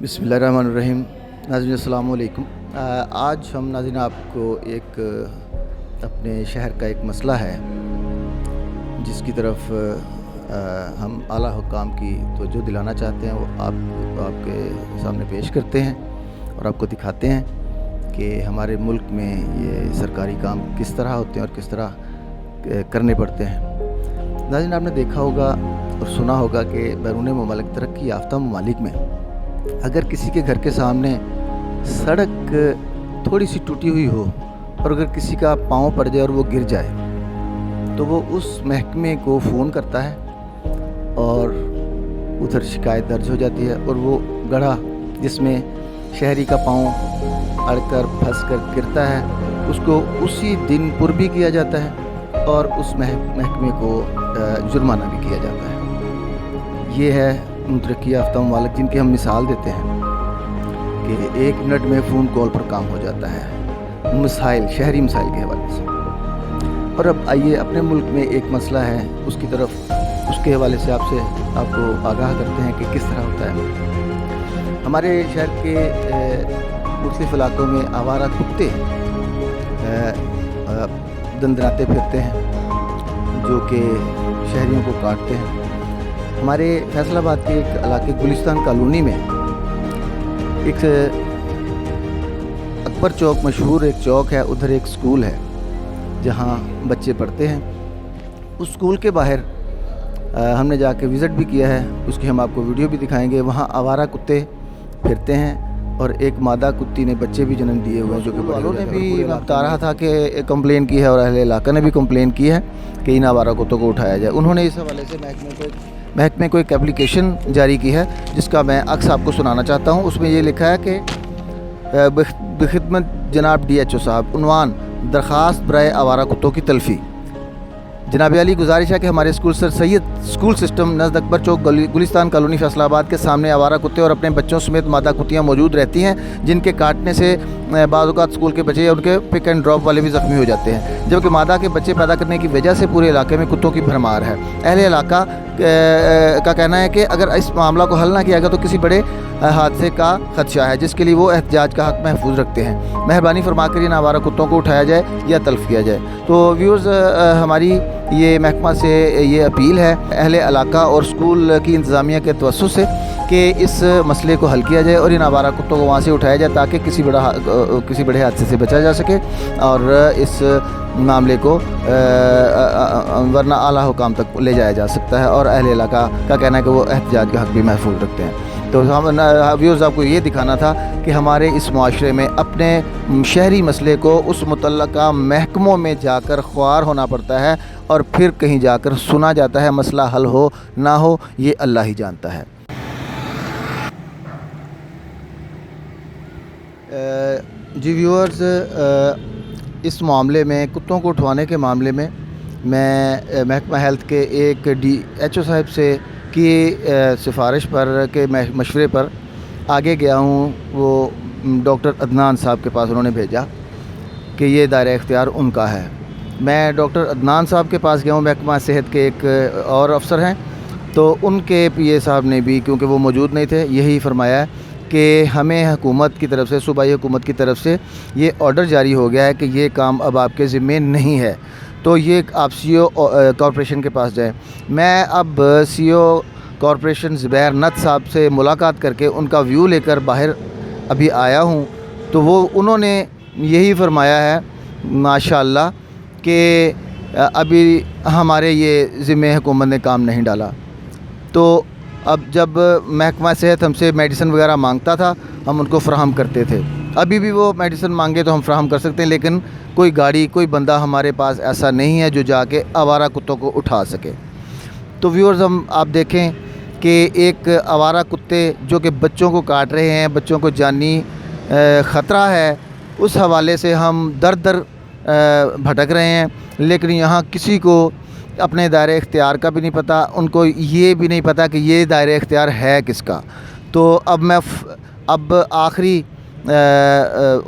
बिस्मिल्लाहिर्रहमानिर्रहीम। नाज़रीन अस्सलाम वालेकुम। आज हम नाज़रीन आपको एक अपने शहर का एक मसला है जिसकी तरफ हम आला हुक्काम की तवज्जो दिलाना चाहते हैं, वो आपके सामने पेश करते हैं और आपको दिखाते हैं कि हमारे मुल्क में ये सरकारी काम किस तरह होते हैं और किस तरह करने पड़ते हैं। नाज़रीन आपने देखा होगा और सुना होगा कि बैरून मुमालिक तरक्की याफ्ता ममालिक में अगर किसी के घर के सामने सड़क थोड़ी सी टूटी हुई हो और अगर किसी का पाँव पड़ जाए और वो गिर जाए तो वो उस महकमे को फ़ोन करता है और उधर शिकायत दर्ज हो जाती है और वो गड्ढा जिसमें शहरी का पाँव अड़कर फंस कर गिरता है उसको उसी दिन पुर भी किया जाता है और उस महकमे को जुर्माना भी किया जाता है। ये है तरक्की याफ्ता ममालिक जिनकी हम मिसाल देते हैं कि 1 मिनट में फ़ोन कॉल पर काम हो जाता है, मसाइल शहरी मसाइल के हवाले से। और अब आइए अपने मुल्क में एक मसला है उसकी तरफ उसके हवाले से आपको आगाह करते हैं कि किस तरह होता है। हमारे शहर के मुख्तलिफ़ इलाक़ों में आवारा कुत्ते दंदनाते फिरते हैं जो कि शहरियों को काटते हैं। हमारे फैसलाबाद के एक इलाके गुलिस्तान कॉलोनी में एक अकबर चौक मशहूर एक चौक है, उधर एक स्कूल है जहां बच्चे पढ़ते हैं। उस स्कूल के बाहर हमने जाके विज़िट भी किया है, उसकी हम आपको वीडियो भी दिखाएंगे। वहां आवारा कुत्ते फिरते हैं और एक मादा कुत्ती ने बच्चे भी जन्म दिए हुए हैं जो कि वालों ने भी बता रहा था कि कंप्लेन की है और अहले इलाका ने भी कंप्लेन की है कि इन आवारा कुत्तों को उठाया जाए। उन्होंने इस हवाले से महकमे को एक एप्लीकेशन जारी की है जिसका मैं अक्स आपको सुनाना चाहता हूँ। उसमें ये लिखा है कि बखिदमत जनाब DHO साहब, उन्वान दरख्वास्त बराए आवारा कुत्तों की तलफ़ी। जनाब अली गुजारिश है कि हमारे school sir Syed school system नज़द अकबर चौक गुलिस्तान कॉलोनी फैसलाबाद के सामने आवारा कुत्ते और अपने बच्चों समेत मादा कुत्तियाँ मौजूद रहती हैं जिनके काटने से बाज़ औक़ात स्कूल के बच्चे या उनके पिक एंड ड्रॉप वाले भी ज़ख्मी हो जाते हैं, जबकि मादा के बच्चे पैदा करने की वजह से पूरे इलाके में कुत्तों की भरमार है। अहले इलाका का कहना है कि अगर इस मामला को हल ना किया गया तो किसी बड़े हादसे का खदशा है जिसके लिए वो एहतजाज का हक़ महफूज रखते हैं। मेहरबानी फरमा कर इन आवारा कुत्तों को उठाया जाए या तल्फ़ किया जाए। तो व्यूअर्स, हमारी ये महकमा से ये अपील है अहले इलाका और स्कूल की इंतज़ामिया के तवस्सुस से कि इस मसले को हल किया जाए और इन आवारा कुत्तों को वहाँ से उठाया जाए ताकि किसी बड़े हादसे से बचा जा सके और इस मामले को वरना आला हुकाम तक ले जाया जा सकता है। और अहले इलाका का कहना है कि वो एहतजाज का हक़ भी महफूज रखते हैं। तो हम व्यूअर्स आपको ये दिखाना था कि हमारे इस माशरे में अपने शहरी मसले को उस मुतल्लका महकमों में जाकर ख्वार होना पड़ता है और फिर कहीं जाकर सुना जाता है। मसला हल हो ना हो ये अल्लाह ही जानता है। जी व्यूअर्स, इस मामले में कुत्तों को उठवाने के मामले में मैं महकमा हेल्थ के एक DHO साहब से की सिफारिश पर के मशवरे पर आगे गया हूँ। वो डॉक्टर अदनान साहब के पास उन्होंने भेजा कि ये दायरा इख्तियार उनका है। मैं डॉक्टर अदनान साहब के पास गया हूँ, महकमा सेहत के एक और अफसर हैं, तो उनके PA साहब ने भी, क्योंकि वो मौजूद नहीं थे, यही फरमाया है कि हमें हुकूमत की तरफ से, सूबाई हुकूमत की तरफ से ये ऑर्डर जारी हो गया है कि ये काम अब आपके ज़िम्मे नहीं है, तो ये आप CO कॉरपोरेशन के पास जाएं। मैं अब CO कॉरपोरेशन ज़ुबैर नत साहब से मुलाकात करके उनका व्यू लेकर बाहर अभी आया हूँ, तो वो उन्होंने यही फरमाया है माशाअल्लाह कि अभी हमारे ये ज़िम्मे हुकूमत ने काम नहीं डाला। तो अब जब महकमा सेहत हमसे मेडिसिन वगैरह मांगता था हम उनको फ़राहम करते थे, अभी भी वो मेडिसिन मांगे तो हम फ़राहम कर सकते हैं, लेकिन कोई गाड़ी कोई बंदा हमारे पास ऐसा नहीं है जो जाके आवारा कुत्तों को उठा सके। तो व्यूअर्स, आप देखें कि एक आवारा कुत्ते जो कि बच्चों को काट रहे हैं, बच्चों को जानी ख़तरा है, उस हवाले से हम दर भटक रहे हैं, लेकिन यहाँ किसी को अपने दायरे इख्तियार का भी नहीं पता, उनको ये भी नहीं पता कि ये दायरे इख्तियार है किसका। तो अब आखिरी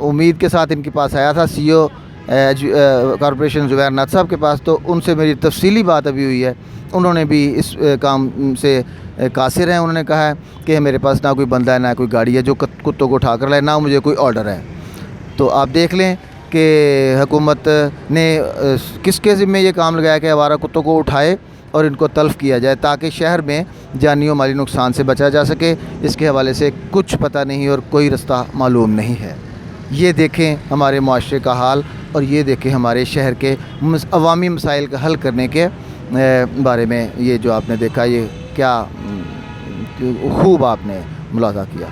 उम्मीद के साथ इनके पास आया था CO کارپوریشن زبیر ناتھ صاحب کے پاس، تو ان سے میری تفصیلی بات ابھی ہوئی ہے. انہوں نے بھی اس کام سے قاصر ہیں. انہوں نے کہا ہے کہ میرے پاس نہ کوئی بندہ ہے نہ کوئی گاڑی ہے جو کتوں کو اٹھا کر لائے، نہ مجھے کوئی آرڈر ہے. تو آپ دیکھ لیں کہ حکومت نے کس کے ذمہ یہ کام لگایا کہ آوارہ کتوں کو اٹھائے اور ان کو تلف کیا جائے تاکہ شہر میں جانی و مالی نقصان سے بچا جا سکے. اس کے حوالے سے کچھ پتہ نہیں اور کوئی رستہ معلوم نہیں ہے. یہ دیکھیں ہمارے معاشرے کا حال، اور یہ دیکھیں ہمارے شہر کے عوامی مسائل کا حل کرنے کے بارے میں یہ جو آپ نے دیکھا، یہ کیا خوب آپ نے ملاحظہ کیا.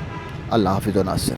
اللہ حافظ و ناصر.